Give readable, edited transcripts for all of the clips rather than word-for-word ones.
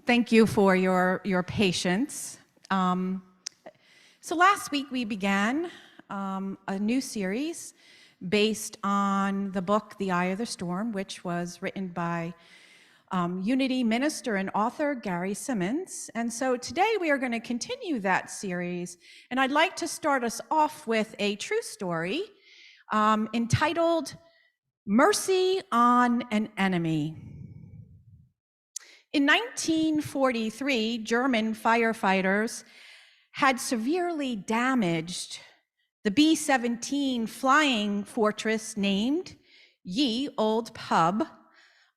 Thank you for your patience. So last week we began a new series based on the book, The Eye of the Storm, which was written by Unity minister and author Gary Simmons. And so today we are going to continue that series. And I'd like to start us off with a true story entitled Mercy on an Enemy. In 1943, German firefighters had severely damaged the B-17 flying fortress named Ye Old Pub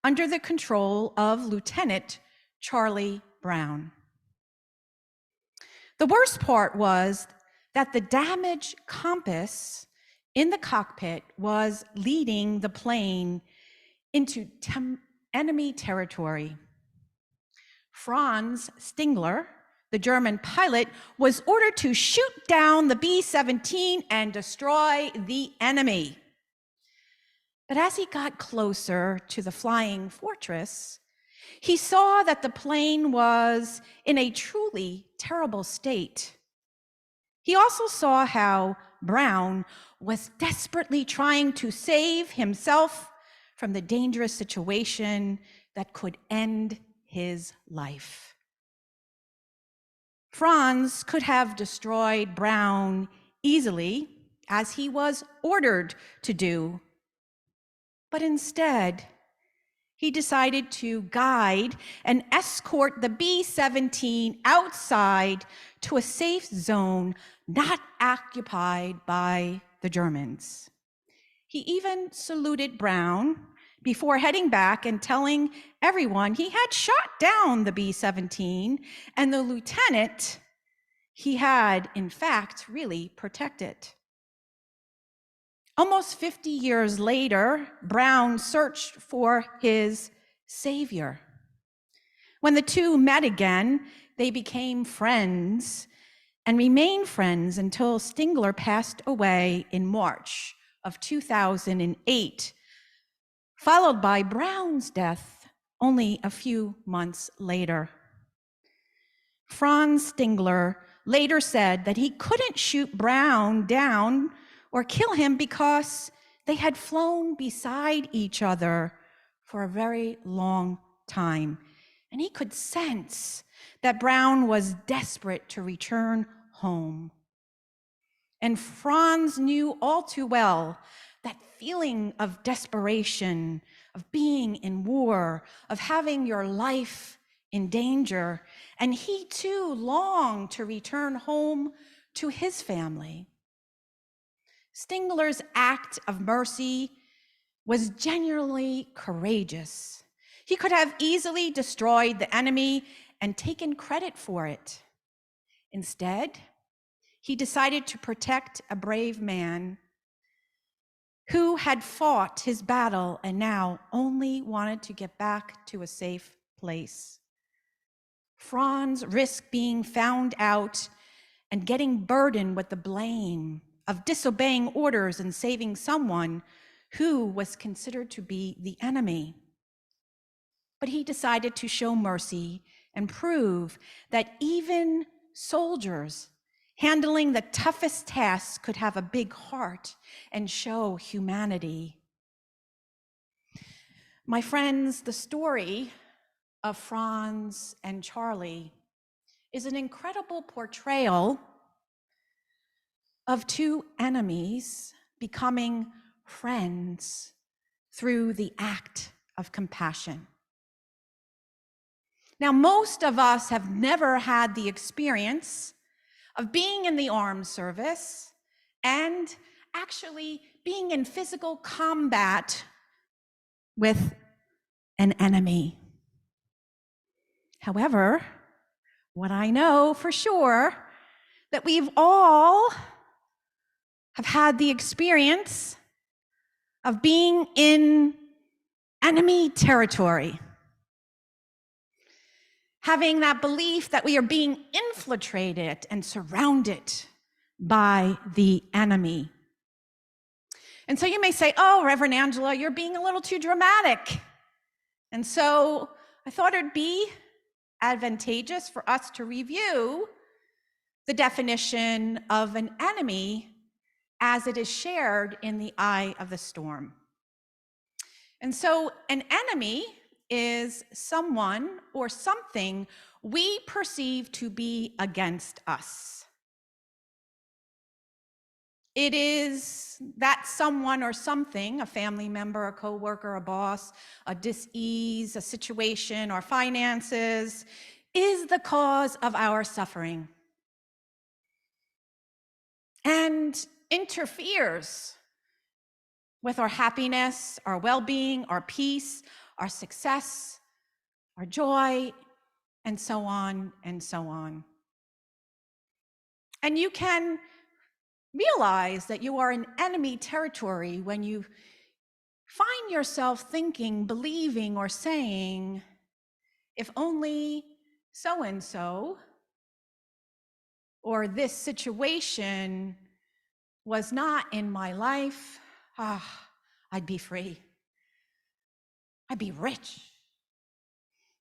under the control of Lieutenant Charlie Brown. The worst part was that the damaged compass in the cockpit was leading the plane into enemy territory. Franz Stingler, the German pilot, was ordered to shoot down the B-17 and destroy the enemy. But as he got closer to the flying fortress, he saw that the plane was in a truly terrible state. He also saw how Brown was desperately trying to save himself from the dangerous situation that could end his life. Franz could have destroyed Brown easily, as he was ordered to do. But instead, he decided to guide and escort the B-17 outside to a safe zone not occupied by the Germans. He even saluted Brown before heading back and telling everyone he had shot down the B-17 and the lieutenant he had, in fact, really protected. Almost 50 years later, Brown searched for his savior. When the two met again, they became friends and remained friends until Stingler passed away in March of 2008, followed by Brown's death only a few months later. Franz Stingler later said that he couldn't shoot Brown down or kill him because they had flown beside each other for a very long time. And he could sense that Brown was desperate to return home. And Franz knew all too well that feeling of desperation, of being in war, of having your life in danger. And he too longed to return home to his family. Stingler's act of mercy was genuinely courageous. He could have easily destroyed the enemy and taken credit for it. Instead, he decided to protect a brave man who had fought his battle and now only wanted to get back to a safe place. Franz risked being found out and getting burdened with the blame of disobeying orders and saving someone who was considered to be the enemy. But he decided to show mercy and prove that even soldiers handling the toughest tasks could have a big heart and show humanity. My friends, the story of Franz and Charlie is an incredible portrayal of two enemies becoming friends through the act of compassion. Now, most of us have never had the experience of being in the armed service and actually being in physical combat with an enemy. However, what I know for sure that we've all have had the experience of being in enemy territory, having that belief that we are being infiltrated and surrounded by the enemy. And so you may say, oh, Reverend Angela, you're being a little too dramatic. And so I thought it'd be advantageous for us to review the definition of an enemy as it is shared in the eye of the storm. And so an enemy is someone or something we perceive to be against us. It is that someone or something, a family member, a coworker, a boss, a dis-ease, a situation, or finances, is the cause of our suffering and interferes with our happiness, our well-being, our peace, our success, our joy, and so on and so on. And you can realize that you are in enemy territory when you find yourself thinking, believing, or saying, if only so-and-so or this situation was not in my life, I'd be free. I'd be rich.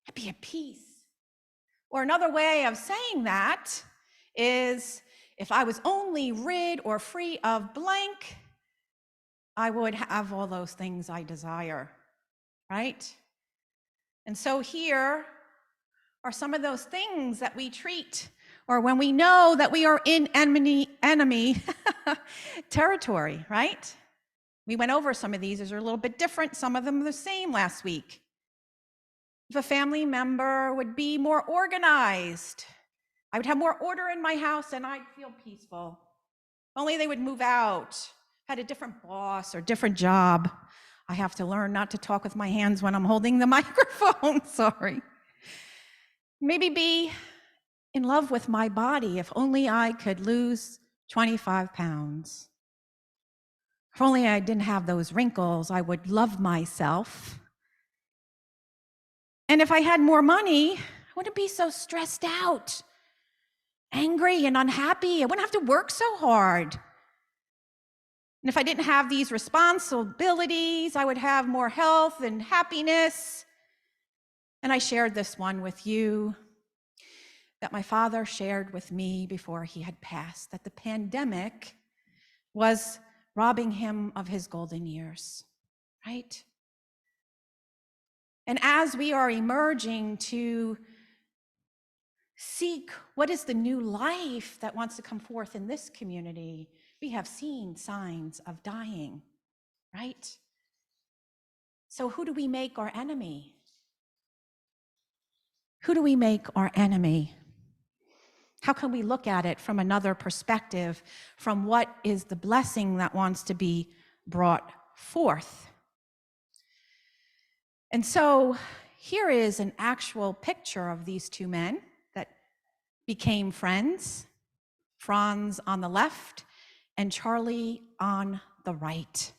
I'd be at peace. Or another way of saying that is, if I was only rid or free of blank, I would have all those things I desire, right? And so here are some of those things that we treat, or when we know that we are in enemy territory, right? We went over some of these. These are a little bit different. Some of them are the same last week. If a family member would be more organized, I would have more order in my house and I'd feel peaceful. Only they would move out, had a different boss or different job. I have to learn not to talk with my hands when I'm holding the microphone, sorry. Maybe be in love with my body. If only I could lose 25 pounds. If only I didn't have those wrinkles, I would love myself. And if I had more money, I wouldn't be so stressed out, angry and unhappy. I wouldn't have to work so hard. And if I didn't have these responsibilities, I would have more health and happiness. And I shared this one with you that my father shared with me before he had passed, that the pandemic was robbing him of his golden years, right? And as we are emerging to seek what is the new life that wants to come forth in this community, we have seen signs of dying, right? So who do we make our enemy? Who do we make our enemy? How can we look at it from another perspective, from what is the blessing that wants to be brought forth? And so here is an actual picture of these two men that became friends, Franz on the left and Charlie on the right.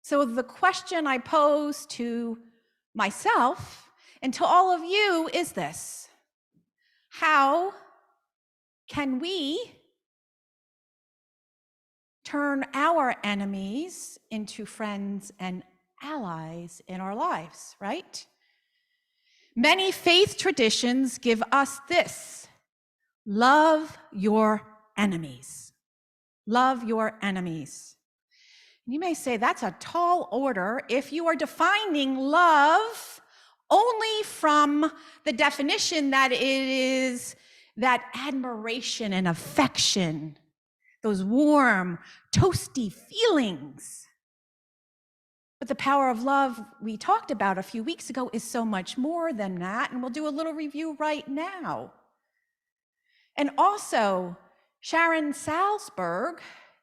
So the question I pose to myself and to all of you is this: how can we turn our enemies into friends and allies in our lives, right? Many faith traditions give us this: love your enemies. Love your enemies. You may say that's a tall order if you are defining love only from the definition that it is that admiration and affection, those warm, toasty feelings. But the power of love we talked about a few weeks ago is so much more than that, and we'll do a little review right now. And also, Sharon Salzberg,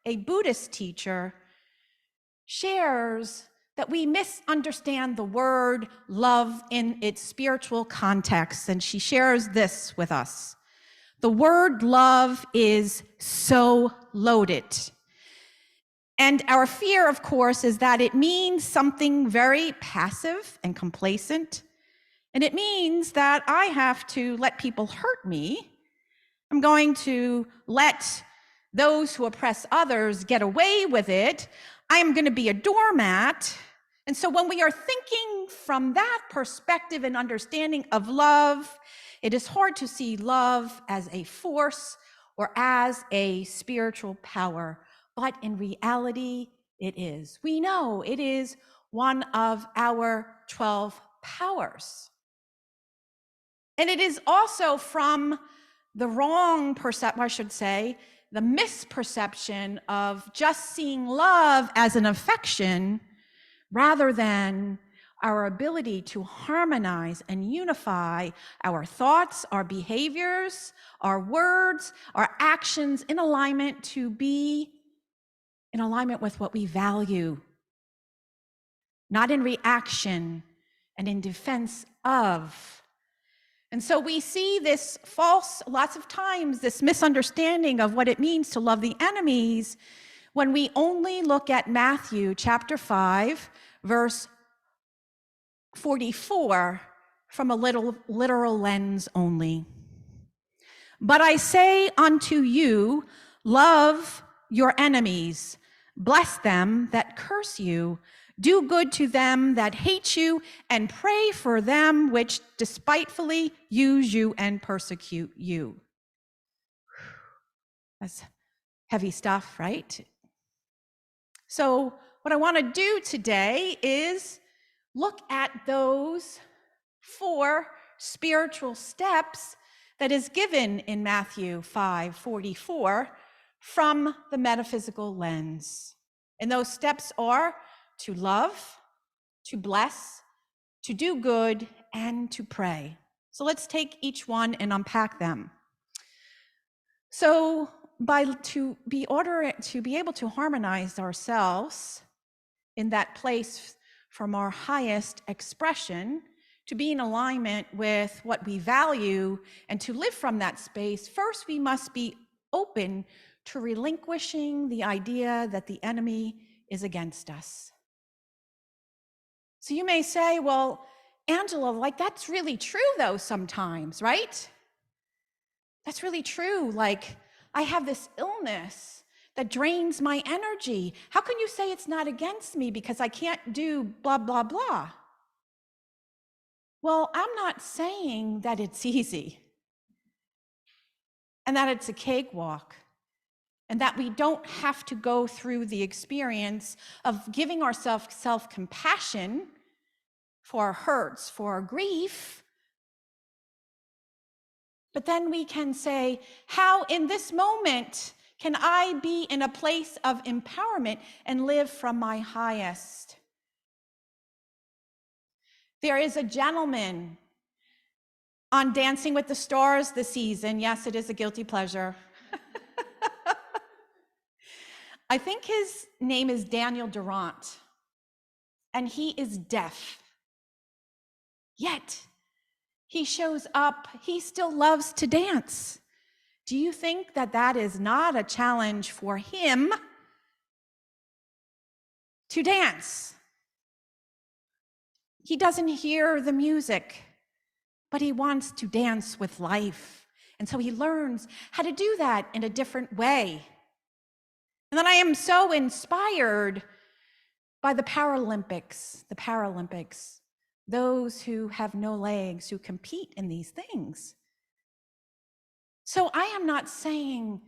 a Buddhist teacher, shares that we misunderstand the word love in its spiritual context, and she shares this with us. The word love is so loaded. And our fear, of course, is that it means something very passive and complacent. And it means that I have to let people hurt me. I'm going to let those who oppress others get away with it. I am going to be a doormat And so when we are thinking from that perspective and understanding of love, it is hard to see love as a force or as a spiritual power, but in reality, it is. We know it is one of our 12 powers. And it is also from the wrong perception, I should say, the misperception of just seeing love as an affection rather than our ability to harmonize and unify our thoughts, our behaviors, our words, our actions in alignment to be in alignment with what we value, not in reaction and in defense of. And so we see this lots of times, this misunderstanding of what it means to love the enemies when we only look at Matthew chapter 5, verse 44 from a literal lens only. But I say unto you, love your enemies, bless them that curse you, do good to them that hate you, and pray for them which despitefully use you and persecute you. That's heavy stuff, right? So what I want to do today is look at those 4 spiritual steps that is given in Matthew 5:44 from the metaphysical lens. And those steps are to love, to bless, to do good, and to pray. So let's take each one and unpack them. So to be able to harmonize ourselves in that place from our highest expression, to be in alignment with what we value and to live from that space, first we must be open to relinquishing the idea that the enemy is against us. So you may say, well, Angela, like that's really true though sometimes, right? That's really true. Like I have this illness that drains my energy. How can you say it's not against me because I can't do blah, blah, blah? Well, I'm not saying that it's easy and that it's a cakewalk and that we don't have to go through the experience of giving ourselves self-compassion for our hurts, for our grief. But then we can say, how in this moment can I be in a place of empowerment and live from my highest? There is a gentleman on Dancing with the Stars this season. Yes, it is a guilty pleasure. I think his name is Daniel Durant, and he is deaf. Yet, he shows up, he still loves to dance. Do you think that that is not a challenge for him to dance? He doesn't hear the music, but he wants to dance with life. And so he learns how to do that in a different way. And then I am so inspired by the Paralympics, those who have no legs, who compete in these things. So I am not saying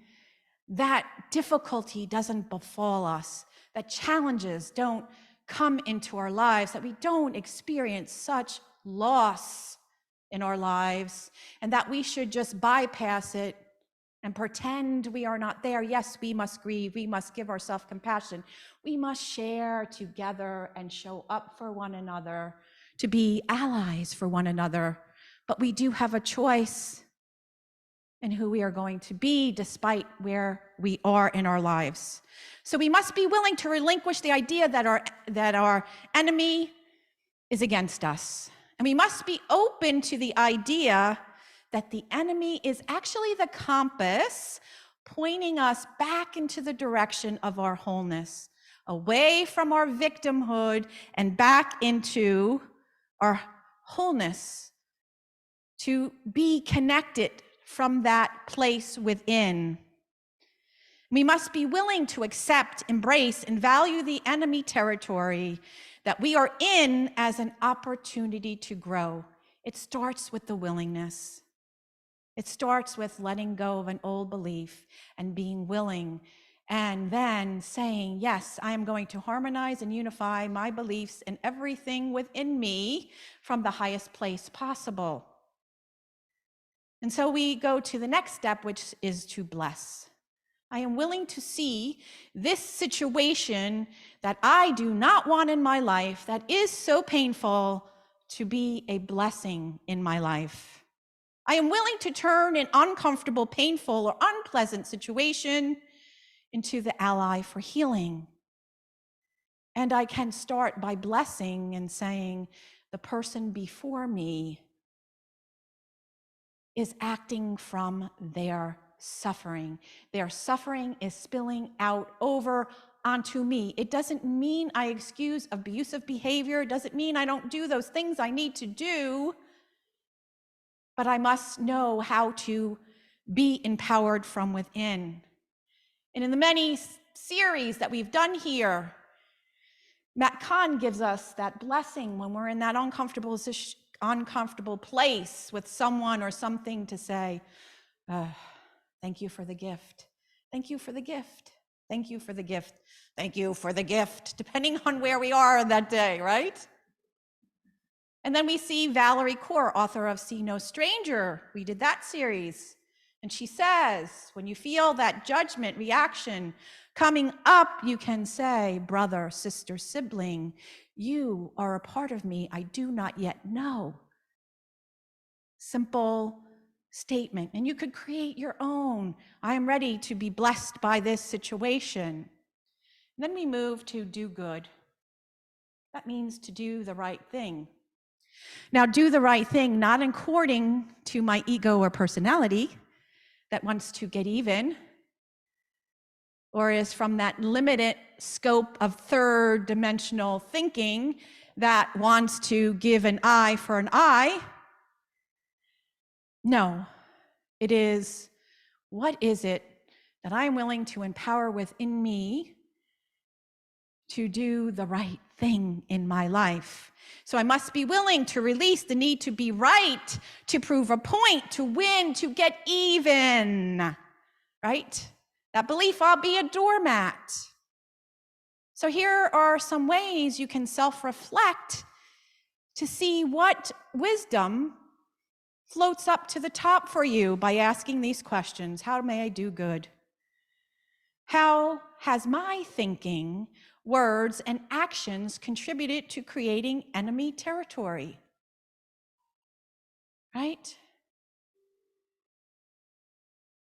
that difficulty doesn't befall us, that challenges don't come into our lives, that we don't experience such loss in our lives, and that we should just bypass it and pretend we are not there. Yes, we must grieve. We must give ourselves compassion. We must share together and show up for one another, to be allies for one another. But we do have a choice in who we are going to be despite where we are in our lives. So we must be willing to relinquish the idea that our enemy is against us. And we must be open to the idea that the enemy is actually the compass pointing us back into the direction of our wholeness, away from our victimhood and back into our wholeness, to be connected from that place within. We must be willing to accept, embrace, and value the enemy territory that we are in as an opportunity to grow. It starts with the willingness. It starts with letting go of an old belief and being willing, and then saying, yes, I am going to harmonize and unify my beliefs and everything within me from the highest place possible. And so we go to the next step, which is to bless. I am willing to see this situation that I do not want in my life, that is so painful, to be a blessing in my life. I am willing to turn an uncomfortable, painful, or unpleasant situation into the ally for healing. And I can start by blessing and saying, the person before me is acting from their suffering. Their suffering is spilling out over onto me. It doesn't mean I excuse abusive behavior. It doesn't mean I don't do those things I need to do. But I must know how to be empowered from within. And in the many series that we've done here, Matt Kahn gives us that blessing when we're in that uncomfortable place with someone or something, to say, thank you for the gift. Thank you for the gift. Thank you for the gift. Thank you for the gift, depending on where we are that day, right? And then we see Valerie Kaur, author of See No Stranger. We did that series. And she says, when you feel that judgment reaction coming up, you can say, brother, sister, sibling, you are a part of me I do not yet know. Simple statement. And you could create your own. I am ready to be blessed by this situation. And then we move to do good. That means to do the right thing. Now, do the right thing, not according to my ego or personality that wants to get even, or is from that limited scope of third dimensional thinking that wants to give an eye for an eye. No, it is, what is it that I'm willing to empower within me to do the right thing in my life? So I must be willing to release the need to be right, to prove a point, to win, to get even, right? That belief I'll be a doormat. So here are some ways you can self-reflect to see what wisdom floats up to the top for you by asking these questions. How may I do good? How has my thinking, words, and actions contributed to creating enemy territory? Right?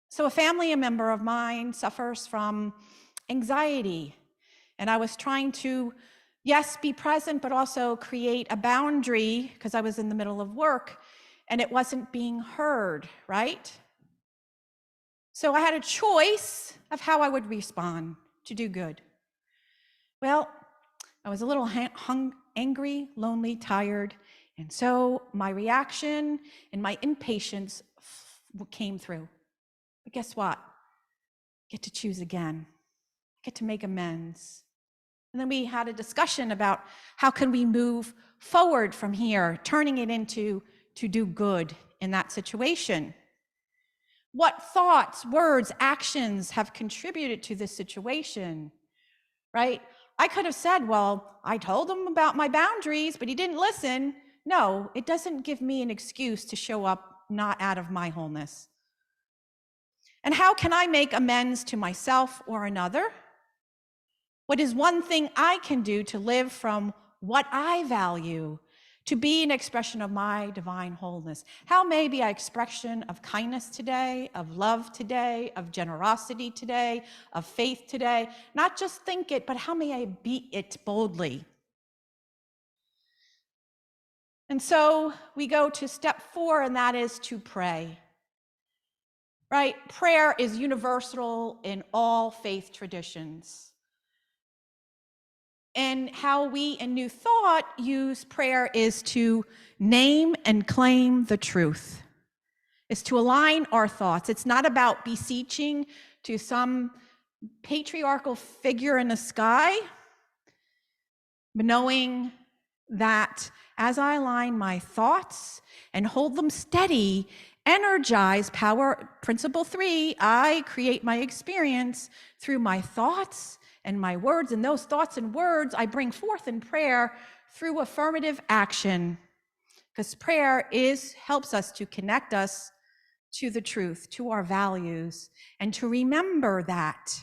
So a family member of mine suffers from anxiety, and I was trying to, yes, be present, but also create a boundary because I was in the middle of work and it wasn't being heard, right? So I had a choice of how I would respond to do good. Well, I was a little angry, lonely, tired, and so my reaction and my impatience came through. But guess what? I get to choose again. I get to make amends. And then we had a discussion about how can we move forward from here, turning it into to do good in that situation. What thoughts, words, actions have contributed to this situation, right? I could have said, well, I told him about my boundaries, but he didn't listen. No, it doesn't give me an excuse to show up not out of my wholeness. And how can I make amends to myself or another? What is one thing I can do to live from what I value, to be an expression of my divine wholeness? How may be an expression of kindness today, of love today, of generosity today, of faith today? Not just think it, but how may I be it boldly? And so we go to step 4, and that is to pray. Right? Prayer is universal in all faith traditions. And how we in New Thought use prayer is to name and claim the truth. It's to align our thoughts. It's not about beseeching to some patriarchal figure in the sky, but knowing that as I align my thoughts and hold them steady, energize power, principle 3, I create my experience through my thoughts and my words, and those thoughts and words I bring forth in prayer through affirmative action, because prayer helps us to connect us to the truth, to our values, and to remember that.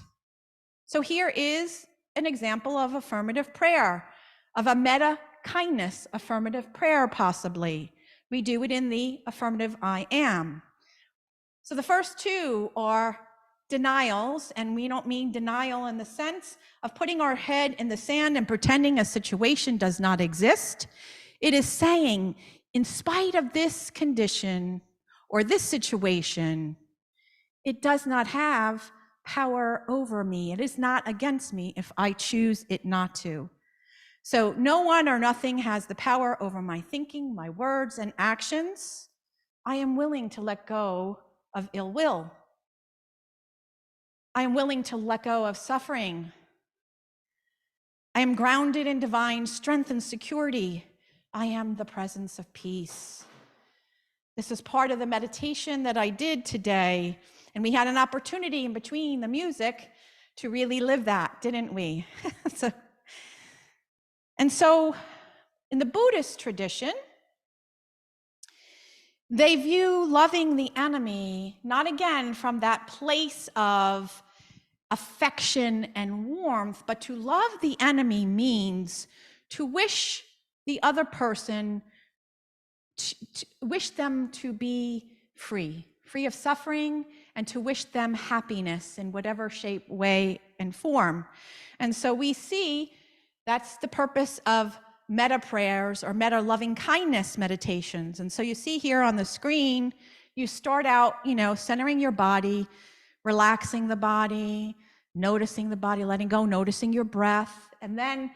So here is an example of affirmative prayer, of a meta kindness affirmative prayer, possibly. We do it in the affirmative I am. So the first two are denials, and we don't mean denial in the sense of putting our head in the sand and pretending a situation does not exist. It is saying, in spite of this condition or this situation, it does not have power over me. It is not against me if I choose it not to. So no one or nothing has the power over my thinking, my words, and actions. I am willing to let go of ill will. I am willing to let go of suffering. I am grounded in divine strength and security. I am the presence of peace. This is part of the meditation that I did today, and we had an opportunity in between the music to really live that, didn't we? So in the Buddhist tradition, they view loving the enemy not again from that place of affection and warmth, but to love the enemy means to wish the other person, to wish them to be free of suffering, and to wish them happiness in whatever shape, way, and form. And so we see that's the purpose of metta prayers or metta loving kindness meditations. And so you see here on the screen, you start out, centering your body, relaxing the body, noticing the body, letting go, noticing your breath. And then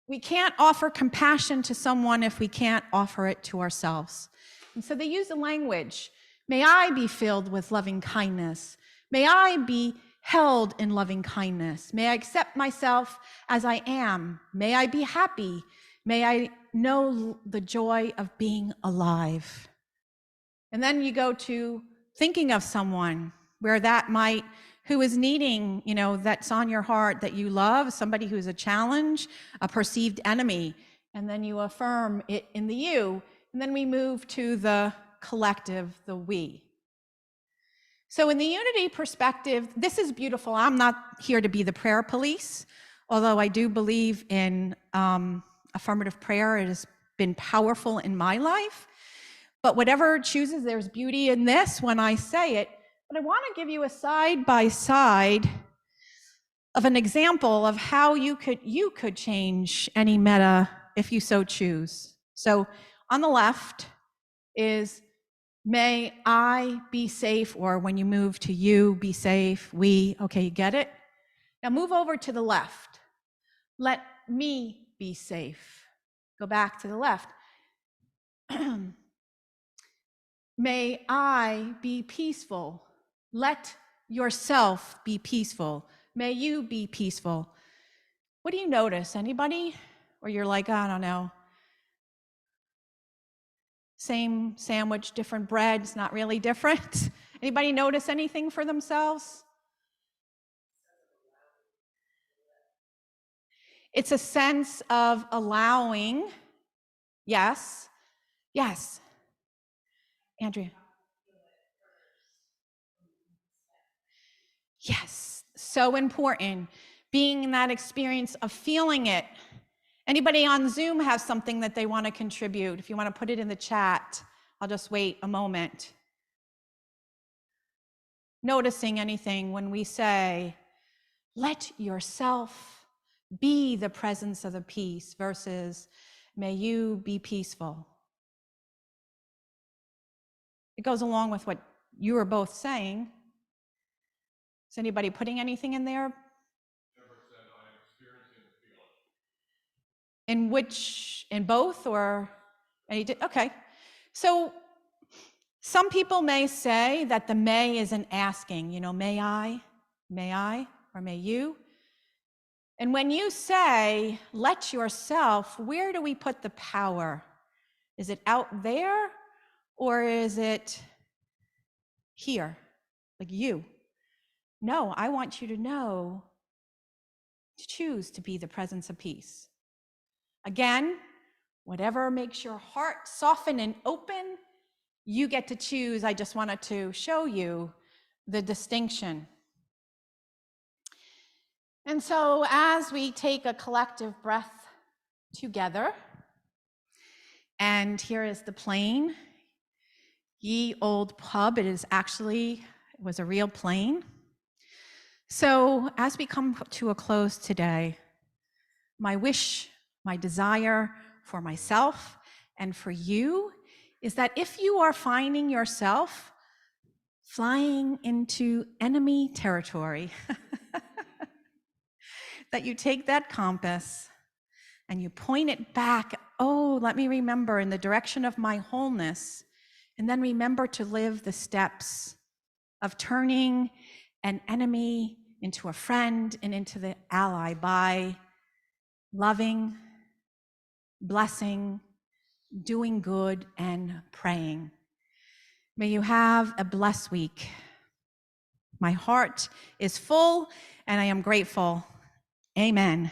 we can't offer compassion to someone if we can't offer it to ourselves. And so they use the language, may I be filled with loving kindness. May I be held in loving kindness. May I accept myself as I am. May I be happy. May I know the joy of being alive. And then you go to thinking of someone where that might, who is needing, that's on your heart that you love, somebody who's a challenge, a perceived enemy. And then you affirm it in the you. And then we move to the collective, the we. So in the unity perspective, this is beautiful. I'm not here to be the prayer police, although I do believe in affirmative prayer. It has been powerful in my life. But whatever chooses, there's beauty in this when I say it. But I want to give you a side-by-side of an example of how you could change any metta if you so choose. So on the left is, may I be safe, or when you move to you, be safe, we, okay, you get it? Now move over to the left. Let me be safe. Go back to the left. May I be peaceful. Let yourself be peaceful. May you be peaceful. What do you notice? Anybody? Or you're like, I don't know. Same sandwich, different bread, it's not really different. Anybody notice anything for themselves? It's a sense of allowing. Yes. Yes. Andrea. Yes. So important. Being in that experience of feeling it. Anybody on Zoom have something that they want to contribute? If you want to put it in the chat, I'll just wait a moment. Noticing anything when we say, let yourself be the presence of the peace versus may you be peaceful. It goes along with what you were both saying. Is anybody putting anything in there? Deborah said, I am experiencing the feeling. In both, or? Okay. So some people may say that the may is an asking, may I? May I? or may you. And when you say, let yourself, where do we put the power? Is it out there or is it here, like you? No, I want you to know, to choose to be the presence of peace. Again, whatever makes your heart soften and open, you get to choose. I just wanted to show you the distinction. And so as we take a collective breath together, and here is the plane, ye old pub, it was a real plane. So as we come to a close today, my wish, my desire for myself and for you is that if you are finding yourself flying into enemy territory, that you take that compass and you point it back, oh, let me remember in the direction of my wholeness, and then remember to live the steps of turning an enemy into a friend and into the ally by loving, blessing, doing good, and praying. May you have a blessed week. My heart is full and I am grateful. Amen.